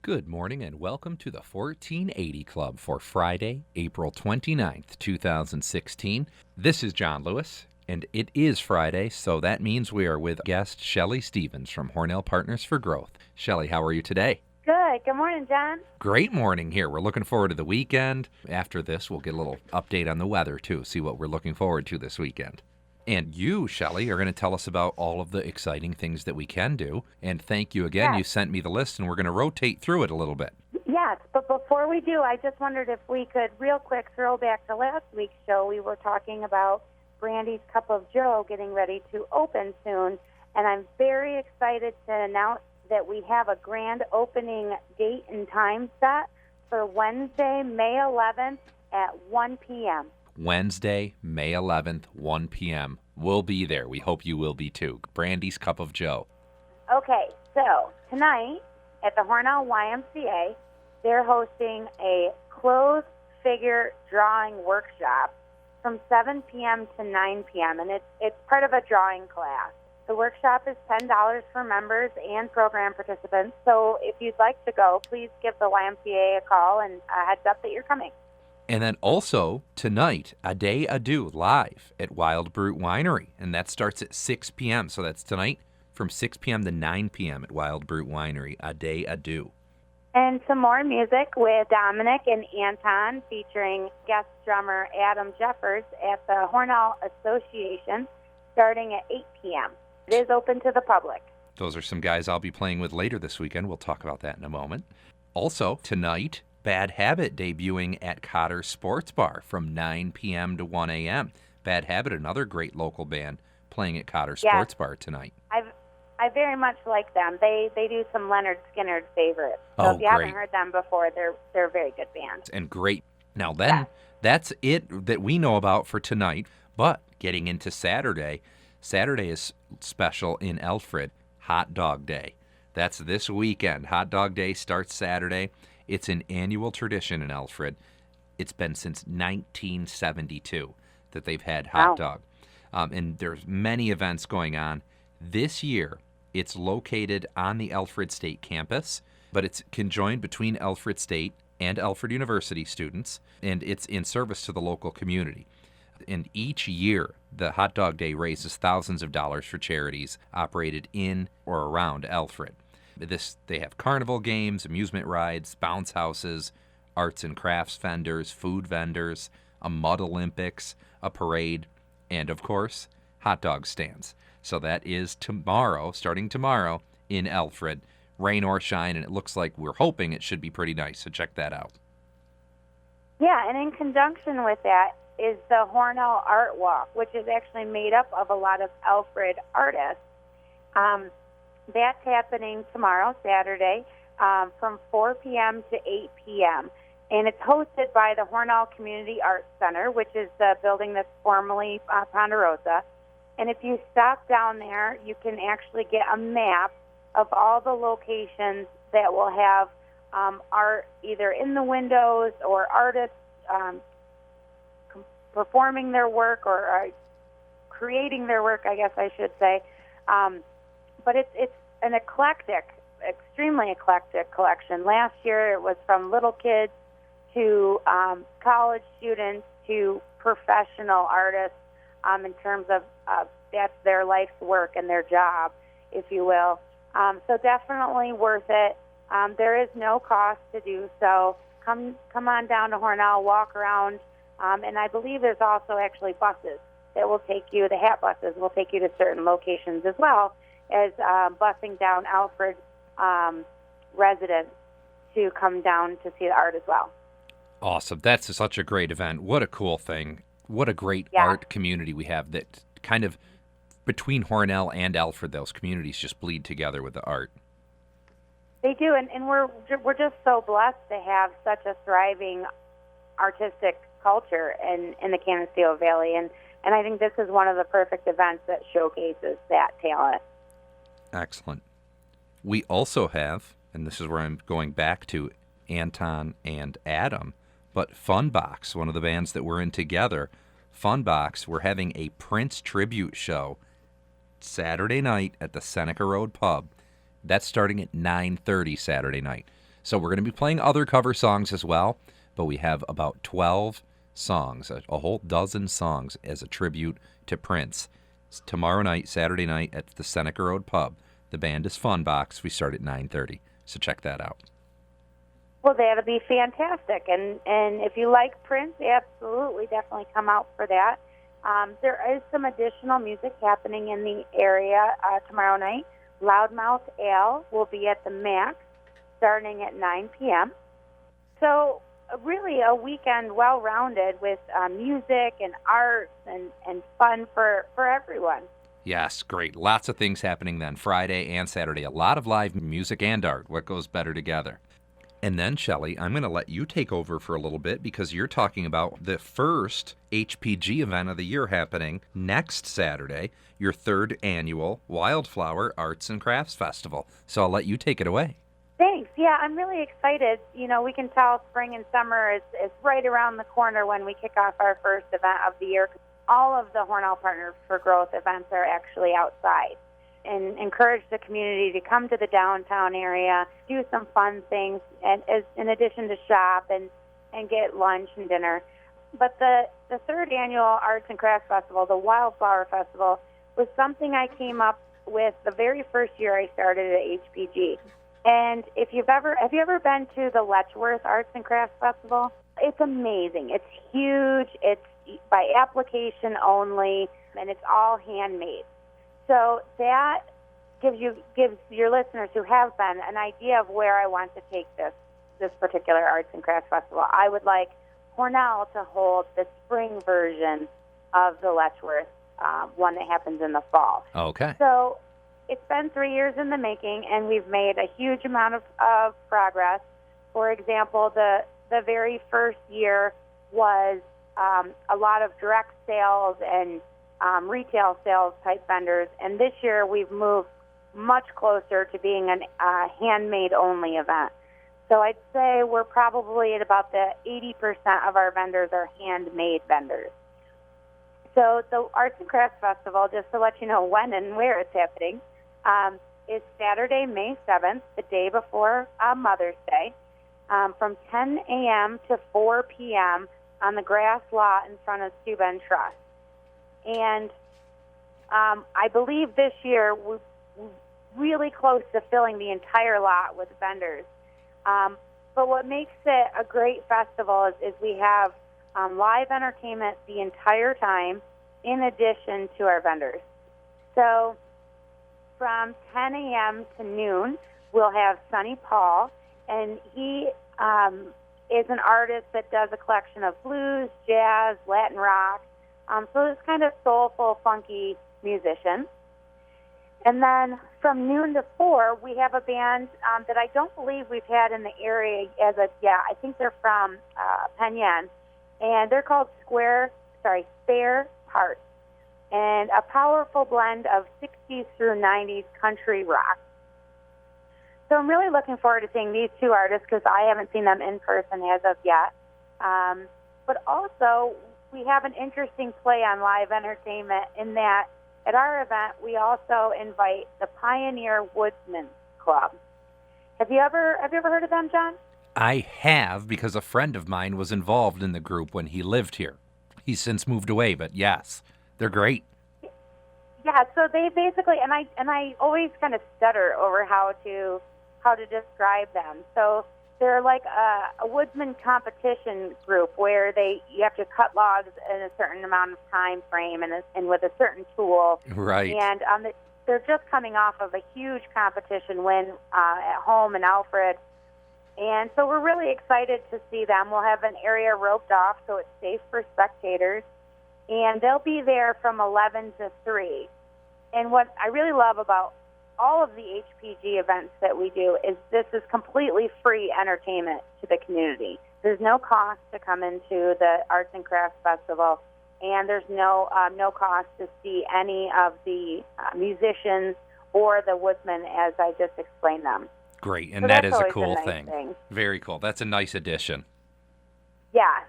Good morning and welcome to the 1480 Club for Friday, April 29th, 2016. This is John Lewis, and it is Friday, so that means we are with guest Shelly Stevens from Hornell Partners for Growth. Shelly, how are you today? Good. Good morning, John. Great morning here. We're looking forward to the weekend. After this, we'll get a little update on the weather, too, see what we're looking forward to this weekend. And you, Shelly, are going to tell us about all of the exciting things that we can do. And thank you again. Yes. You sent me the list, and we're going to rotate through it a little bit. Yes, but before we do, I just wondered if we could real quick throw back to last week's show. We were talking about Brandy's Cup of Joe getting ready to open soon, and I'm very excited to announce that we have a grand opening date and time set for Wednesday, May 11th at 1 p.m. Wednesday, May 11th, 1 p.m. We'll be there. We hope you will be too. Brandy's Cup of Joe. Okay, so tonight at the Hornell YMCA, they're hosting a closed figure drawing workshop from 7 p.m. to 9 p.m., and it's part of a drawing class. The workshop is $10 for members and program participants, so if you'd like to go, please give the YMCA a call and a heads up that you're coming. And then also tonight, A Day Adieu live at Wild Brute Winery. And that starts at 6 p.m. So that's tonight from 6 p.m. to 9 p.m. at Wild Brute Winery. A Day Adieu. And some more music with Dominic and Anton featuring guest drummer Adam Jeffers at the Hornell Association starting at 8 p.m. It is open to the public. Those are some guys I'll be playing with later this weekend. We'll talk about that in a moment. Also, tonight, Bad Habit debuting at Cotter Sports Bar from 9 p.m. to 1 a.m. Bad Habit, another great local band, playing at Cotter Sports Bar tonight. I very much like them. They do some Leonard Skinner favorites. So if you haven't heard them before, they're a very good band. And great. Now then, that's it that we know about for tonight. But getting into Saturday, Saturday is special in Alfred, Hot Dog Day. That's this weekend. Hot Dog Day starts Saturday. It's an annual tradition in Alfred. It's been since 1972 that they've had hot dog. And there's many events going on. This year, it's located on the Alfred State campus, but it's conjoined between Alfred State and Alfred University students, and it's in service to the local community. And each year, the Hot Dog Day raises thousands of dollars for charities operated in or around Alfred. They have carnival games, amusement rides, bounce houses, arts and crafts vendors, food vendors, a mud Olympics, a parade, and of course, hot dog stands. So that is tomorrow, starting tomorrow in Alfred, rain or shine, and it looks like we're hoping it should be pretty nice, so check that out. Yeah, and in conjunction with that is the Hornell Art Walk, which is actually made up of a lot of Alfred artists. That's happening tomorrow, Saturday, from 4 p.m. to 8 p.m. And it's hosted by the Hornell Community Arts Center, which is the building that's formerly Ponderosa. And if you stop down there, you can actually get a map of all the locations that will have art either in the windows or artists performing their work or creating their work, I guess I should say. But it's an extremely eclectic collection. Last year it was from little kids to college students to professional artists in terms of that's their life's work and their job, if you will. So definitely worth it. There is no cost to do so. Come on down to Hornell, walk around, and I believe there's also actually buses that will take you, the hat buses will take you to certain locations as well as busing down Alfred residents to come down to see the art as well. Awesome. That's such a great event. What a cool thing. What a great art community we have that kind of between Hornell and Alfred, those communities just bleed together with the art. They do, and we're just so blessed to have such a thriving artistic culture in the Canisteo Valley, and I think this is one of the perfect events that showcases that talent. Excellent. We also have, and this is where I'm going back to Anton and Adam, but Funbox, one of the bands that we're in together, Funbox, we're having a Prince tribute show Saturday night at the Seneca Road Pub. That's starting at 9:30 Saturday night. So we're going to be playing other cover songs as well, but we have about 12 songs, a whole dozen songs as a tribute to Prince. It's tomorrow night, Saturday night at the Seneca Road Pub. The band is Funbox. We start at 9:30, so check that out. Well, that'll be fantastic. And if you like Prince, absolutely, definitely come out for that. There is some additional music happening in the area tomorrow night. Loudmouth Ale will be at the Max starting at 9 p.m. So really a weekend well-rounded with music and arts and fun for everyone. Yes, great. Lots of things happening then, Friday and Saturday. A lot of live music and art. What goes better together? And then, Shelley, I'm going to let you take over for a little bit because you're talking about the first HPG event of the year happening next Saturday, your third annual Wildflower Arts and Crafts Festival. So I'll let you take it away. Thanks. Yeah, I'm really excited. You know, we can tell spring and summer is right around the corner when we kick off our first event of the year. All of the Hornell Partners for Growth events are actually outside, and encourage the community to come to the downtown area, do some fun things, and in addition to shop and get lunch and dinner. But the third annual Arts and Crafts Festival, the Wildflower Festival, was something I came up with the very first year I started at HPG. And have you ever been to the Letchworth Arts and Crafts Festival? It's amazing. It's huge. It's by application only, and it's all handmade. So that gives your listeners who have been an idea of where I want to take this particular Arts and Crafts Festival. I would like Hornell to hold the spring version of the Letchworth, one that happens in the fall. Okay. So it's been 3 years in the making, and we've made a huge amount of progress. For example, the very first year was a lot of direct sales and retail sales type vendors, and this year we've moved much closer to being a handmade only event. So I'd say we're probably at about the 80% of our vendors are handmade vendors. So the Arts and Crafts Festival, just to let you know when and where it's happening, is Saturday, May 7th, the day before Mother's Day, from 10 a.m. to 4 p.m. on the grass lot in front of Steuben Trust. And I believe this year we're really close to filling the entire lot with vendors. But what makes it a great festival is we have live entertainment the entire time in addition to our vendors. So from 10 a.m. to noon, we'll have Sonny Paul, and he is an artist that does a collection of blues, jazz, Latin rock. So it's kind of soulful, funky musician. And then from noon to 4, we have a band that I don't believe we've had in the area as of yet. I think they're from Penn Yan, and they're called Spare Parts, and a powerful blend of 60s through 90s country rock. So I'm really looking forward to seeing these two artists because I haven't seen them in person as of yet. But also, we have an interesting play on live entertainment in that at our event, we also invite the Pioneer Woodsman Club. Have you ever heard of them, John? I have, because a friend of mine was involved in the group when he lived here. He's since moved away, but yes, they're great. Yeah, so they basically, and I always kind of stutter over how to describe them. So they're like a woodsman competition group where you have to cut logs in a certain amount of time frame and with a certain tool. Right. And they're just coming off of a huge competition win at home in Alfred. And so we're really excited to see them. We'll have an area roped off so it's safe for spectators. And they'll be there from 11 to 3. And what I really love about all of the HPG events that we do is this is completely free entertainment to the community. There's no cost to come into the Arts and Crafts Festival, and there's no cost to see any of the musicians or the woodsmen as I just explained them. Great, and so that is a nice cool thing. Very cool. That's a nice addition. Yes.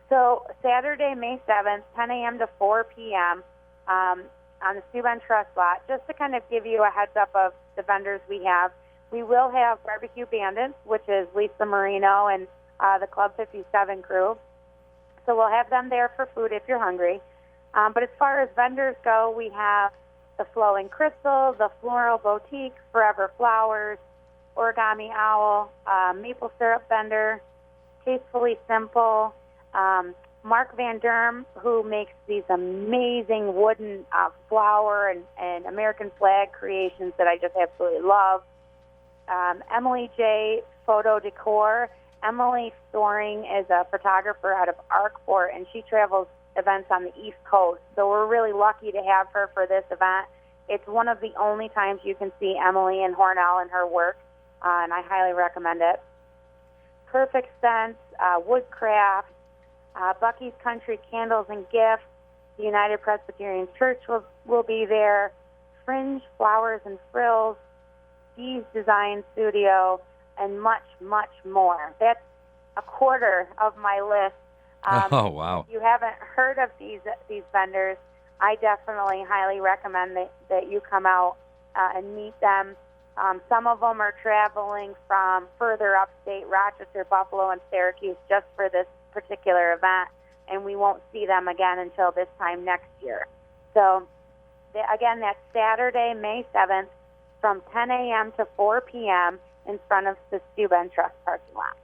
So Saturday, May 7th, 10 a.m. to 4 p.m., on the Steuben Trust lot, just to kind of give you a heads up of the vendors we have. We will have Barbecue Bandits, which is Lisa Marino and the Club 57 crew. So we'll have them there for food if you're hungry. But as far as vendors go, we have the Flowing Crystal, the Floral Boutique, Forever Flowers, Origami Owl, Maple Syrup Vendor, Tastefully Simple, Mark Van Derm, who makes these amazing wooden flower and American flag creations that I just absolutely love. Emily J. Photo Decor. Emily Storing is a photographer out of Arkport, and she travels events on the East Coast. So we're really lucky to have her for this event. It's one of the only times you can see Emily and Hornell and her work, and I highly recommend it. Perfect Sense, Woodcraft, Bucky's Country Candles and Gifts, the United Presbyterian Church will be there, Fringe Flowers and Frills, Steve's Design Studio, and much, much more. That's a quarter of my list. Oh, wow. If you haven't heard of these vendors, I definitely highly recommend that you come out and meet them. Some of them are traveling from further upstate, Rochester, Buffalo, and Syracuse, just for this particular event, and we won't see them again until this time next year. So, again, that's Saturday, May 7th, from 10 a.m. to 4 p.m. in front of the Steuben Trust parking lot.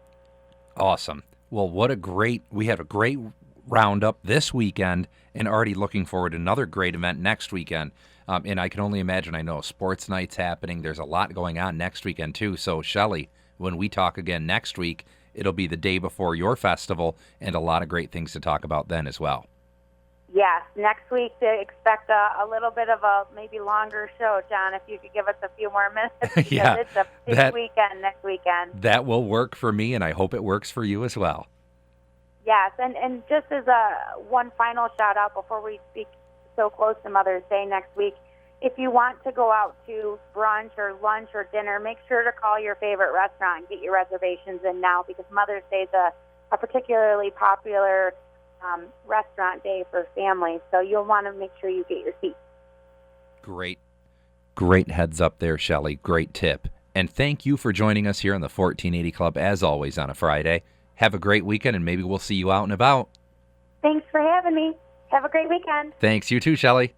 Awesome. Well, we had a great roundup this weekend, and already looking forward to another great event next weekend. And I can only imagine, I know sports night's happening. There's a lot going on next weekend, too. So, Shelley, when we talk again next week, it'll be the day before your festival, and a lot of great things to talk about then as well. Yes, next week to expect a little bit of a maybe longer show, John, if you could give us a few more minutes. Yeah, it's a big weekend next weekend. That will work for me, and I hope it works for you as well. Yes, and just as one final shout-out before we speak so close to Mother's Day next week, if you want to go out to brunch or lunch or dinner, make sure to call your favorite restaurant and get your reservations in now, because Mother's Day is a particularly popular restaurant day for families, so you'll want to make sure you get your seats. Great heads up there, Shelley. Great tip. And thank you for joining us here on the 1480 Club, as always, on a Friday. Have a great weekend, and maybe we'll see you out and about. Thanks for having me. Have a great weekend. Thanks. You too, Shelley.